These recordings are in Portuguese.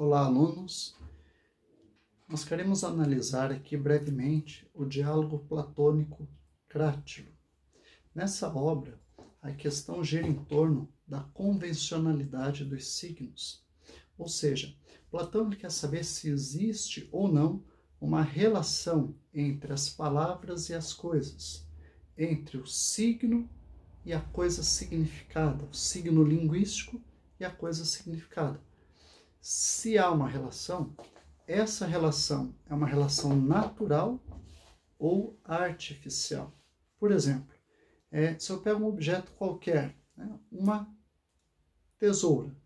Olá, alunos. Nós queremos analisar aqui brevemente o diálogo platônico Crátilo. Nessa obra, a questão gira em torno da convencionalidade dos signos. Ou seja, Platão quer saber se existe ou não uma relação entre as palavras e as coisas, entre o signo e a coisa significada, o signo linguístico e a coisa significada. Se há uma relação, essa relação é uma relação natural ou artificial. Por exemplo, se eu pego um objeto qualquer, uma tesoura,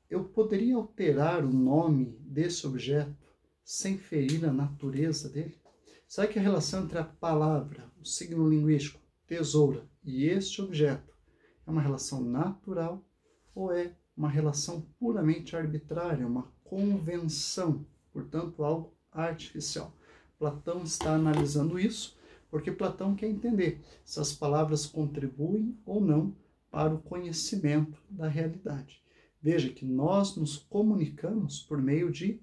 eu poderia alterar o nome desse objeto sem ferir a natureza dele? Será que a relação entre a palavra, o signo linguístico, tesoura e este objeto é uma relação natural ou é uma relação puramente arbitrária, uma convenção, portanto, algo artificial? Platão está analisando isso porque Platão quer entender se as palavras contribuem ou não para o conhecimento da realidade. Veja que nós nos comunicamos por meio de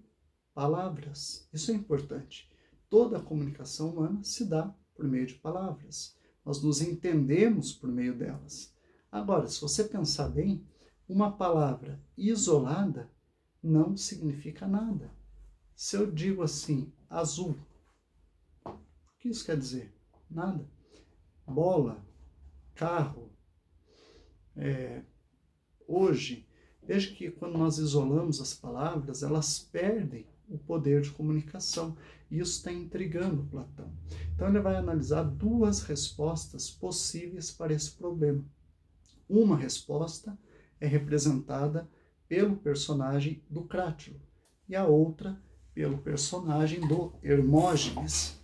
palavras. Isso é importante. Toda a comunicação humana se dá por meio de palavras. Nós nos entendemos por meio delas. Agora, se você pensar bem, uma palavra isolada não significa nada. Se eu digo assim, azul, o que isso quer dizer? Nada. Bola, carro, hoje, veja que quando nós isolamos as palavras, elas perdem o poder de comunicação. E isso está intrigando Platão. Então ele vai analisar duas respostas possíveis para esse problema. Uma resposta é representada pelo personagem do Crátilo e a outra pelo personagem do Hermógenes.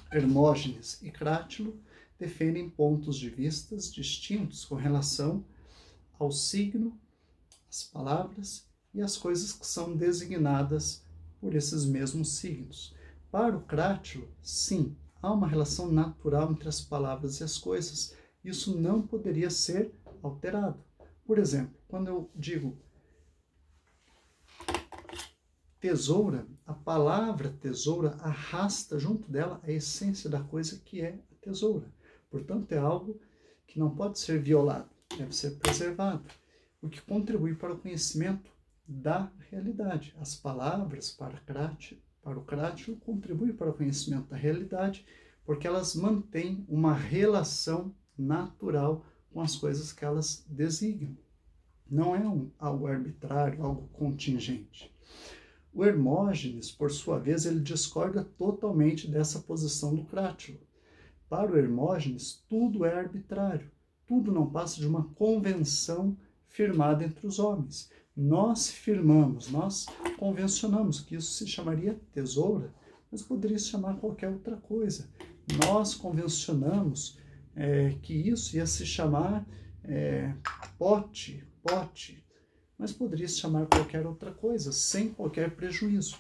Hermógenes e Crátilo defendem pontos de vista distintos com relação ao signo, as palavras e as coisas que são designadas por esses mesmos signos. Para o Crátilo, sim, há uma relação natural entre as palavras e as coisas. Isso não poderia ser alterado. Por exemplo, quando eu digo tesoura, a palavra tesoura arrasta junto dela a essência da coisa que é a tesoura. Portanto, é algo que não pode ser violado, deve ser preservado, o que contribui para o conhecimento da realidade. As palavras para o Crátilo contribuem para o conhecimento da realidade, porque elas mantêm uma relação natural com as coisas que elas designam. Não é algo arbitrário, algo contingente. O Hermógenes, por sua vez, ele discorda totalmente dessa posição do Crátilo. Para o Hermógenes, tudo é arbitrário, tudo não passa de uma convenção firmada entre os homens. Nós firmamos, nós convencionamos que isso se chamaria tesoura, mas poderia se chamar qualquer outra coisa. Nós convencionamos que isso ia se chamar pote, mas poderia se chamar qualquer outra coisa, sem qualquer prejuízo.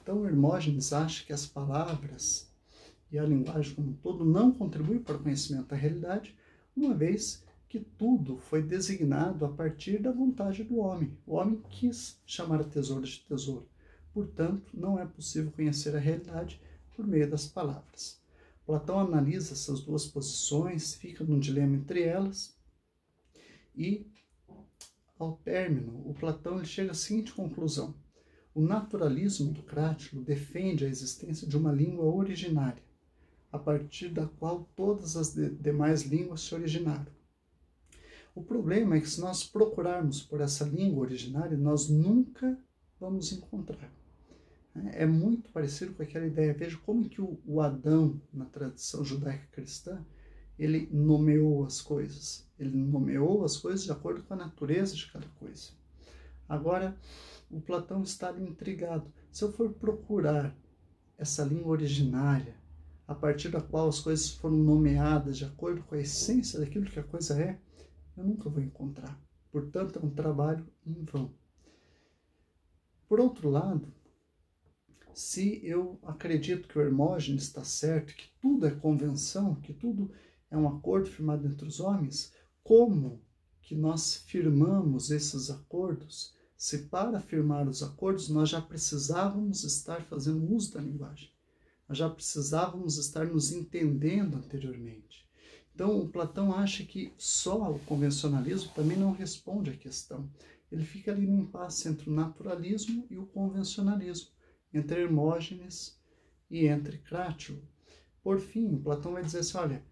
Então, Hermógenes acha que as palavras e a linguagem como um todo não contribuem para o conhecimento da realidade, uma vez que tudo foi designado a partir da vontade do homem. O homem quis chamar a tesoura de tesoura. Portanto, não é possível conhecer a realidade por meio das palavras. Platão analisa essas duas posições, fica num dilema entre elas e, ao término, o Platão ele chega à seguinte conclusão: o naturalismo do Crátilo defende a existência de uma língua originária, a partir da qual todas as demais línguas se originaram. O problema é que se nós procurarmos por essa língua originária, nós nunca vamos encontrar. É muito parecido com aquela ideia. Veja como que o Adão, na tradição judaica cristã, ele nomeou as coisas. Ele nomeou as coisas de acordo com a natureza de cada coisa. Agora, o Platão está ali intrigado. Se eu for procurar essa língua originária, a partir da qual as coisas foram nomeadas de acordo com a essência daquilo que a coisa é, eu nunca vou encontrar. Portanto, é um trabalho em vão. Por outro lado, se eu acredito que o Hermógenes está certo, que tudo é convenção, que tudo é um acordo firmado entre os homens, como que nós firmamos esses acordos se para afirmar os acordos nós já precisávamos estar fazendo uso da linguagem, nós já precisávamos estar nos entendendo anteriormente. Então, o Platão acha que só o convencionalismo também não responde à questão. Ele fica ali no impasse entre o naturalismo e o convencionalismo, entre Hermógenes e entre Cratilo. Por fim, Platão vai dizer assim, olha,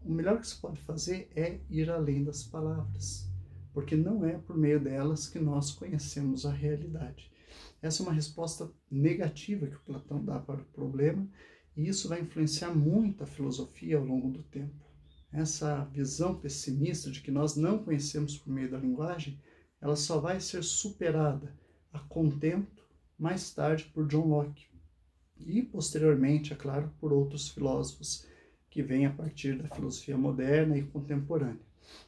o melhor que se pode fazer é ir além das palavras, porque não é por meio delas que nós conhecemos a realidade. Essa é uma resposta negativa que o Platão dá para o problema, e isso vai influenciar muito a filosofia ao longo do tempo. Essa visão pessimista de que nós não conhecemos por meio da linguagem, ela só vai ser superada a contento mais tarde por John Locke e posteriormente, é claro, por outros filósofos que vêm a partir da filosofia moderna e contemporânea.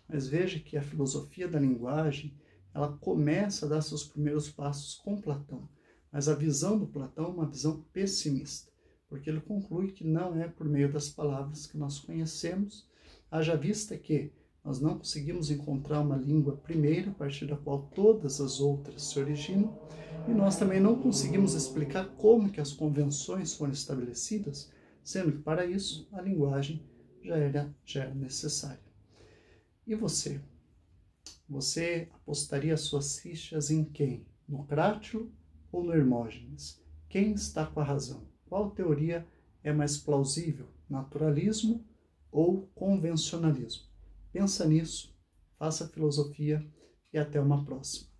Mas veja que a filosofia da linguagem, ela começa a dar seus primeiros passos com Platão, mas a visão do Platão é uma visão pessimista, porque ele conclui que não é por meio das palavras que nós conhecemos, haja vista que nós não conseguimos encontrar uma língua primeira, a partir da qual todas as outras se originam, e nós também não conseguimos explicar como que as convenções foram estabelecidas, sendo que para isso a linguagem já era necessária. E você? Você apostaria suas fichas em quem? No Crátilo ou no Hermógenes? Quem está com a razão? Qual teoria é mais plausível? Naturalismo ou convencionalismo? Pensa nisso, faça filosofia e até uma próxima.